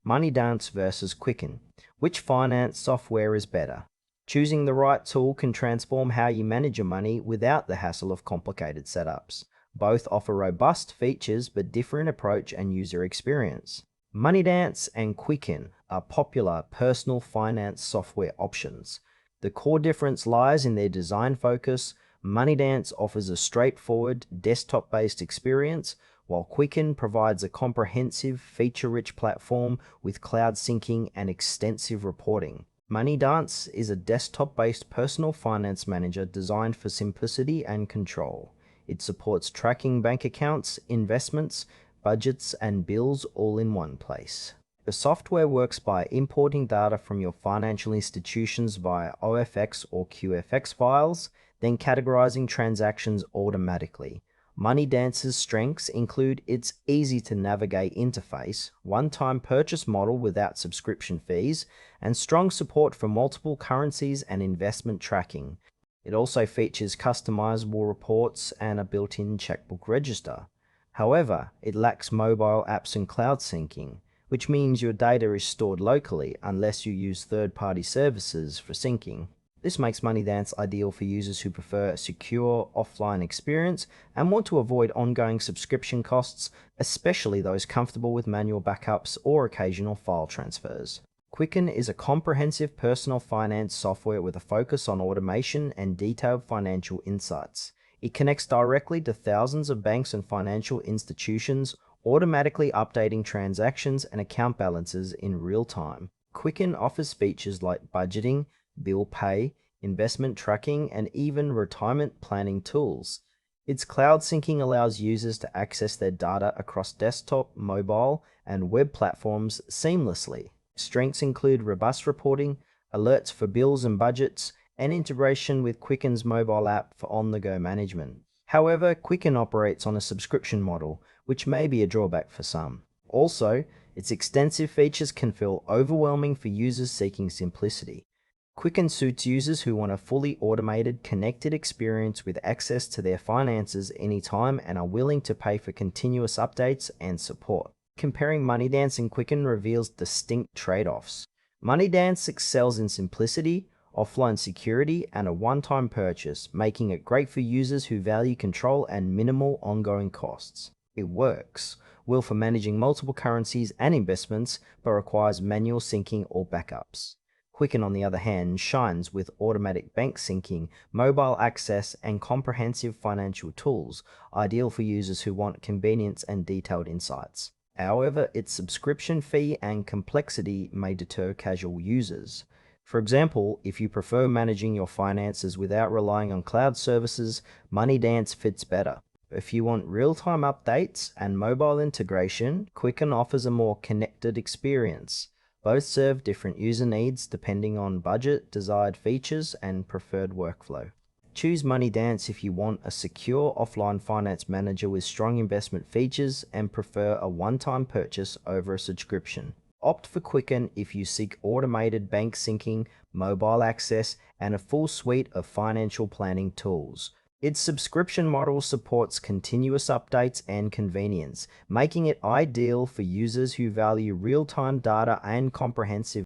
Moneydance versus Quicken. Which finance software is better? Choosing the right tool can transform how you manage your money without the hassle of complicated setups. Both offer robust features but different approach and user experience. Moneydance and Quicken are popular personal finance software options. The core difference lies in their design focus. Moneydance offers a straightforward, desktop-based experience, while Quicken provides a comprehensive, feature-rich platform with cloud syncing and extensive reporting. Moneydance is a desktop-based personal finance manager designed for simplicity and control. It supports tracking bank accounts, investments, budgets, and bills all in one place. The software works by importing data from your financial institutions via OFX or QFX files, then categorizing transactions automatically. Moneydance's strengths include its easy-to-navigate interface, one-time purchase model without subscription fees, and strong support for multiple currencies and investment tracking. It also features customizable reports and a built-in checkbook register. However, it lacks mobile apps and cloud syncing, which means your data is stored locally unless you use third-party services for syncing. This makes Moneydance ideal for users who prefer a secure offline experience and want to avoid ongoing subscription costs, especially those comfortable with manual backups or occasional file transfers. Quicken is a comprehensive personal finance software with a focus on automation and detailed financial insights. It connects directly to thousands of banks and financial institutions, automatically updating transactions and account balances in real time. Quicken offers features like budgeting, bill pay, investment tracking, and even retirement planning tools. Its cloud syncing allows users to access their data across desktop, mobile, and web platforms seamlessly. Strengths include robust reporting, alerts for bills and budgets, and integration with Quicken's mobile app for on-the-go management. However, Quicken operates on a subscription model, which may be a drawback for some. Also, its extensive features can feel overwhelming for users seeking simplicity. Quicken suits users who want a fully automated, connected experience with access to their finances anytime and are willing to pay for continuous updates and support. Comparing Moneydance and Quicken reveals distinct trade-offs. Moneydance excels in simplicity, offline security, and a one-time purchase, making it great for users who value control and minimal ongoing costs. It works well for managing multiple currencies and investments, but requires manual syncing or backups. Quicken, on the other hand, shines with automatic bank syncing, mobile access, and comprehensive financial tools, ideal for users who want convenience and detailed insights. However, its subscription fee and complexity may deter casual users. For example, if you prefer managing your finances without relying on cloud services, Moneydance fits better. If you want real-time updates and mobile integration, Quicken offers a more connected experience. Both serve different user needs depending on budget, desired features, and preferred workflow. Choose Moneydance if you want a secure offline finance manager with strong investment features and prefer a one-time purchase over a subscription. Opt for Quicken if you seek automated bank syncing, mobile access, and a full suite of financial planning tools. Its subscription model supports continuous updates and convenience, making it ideal for users who value real-time data and comprehensive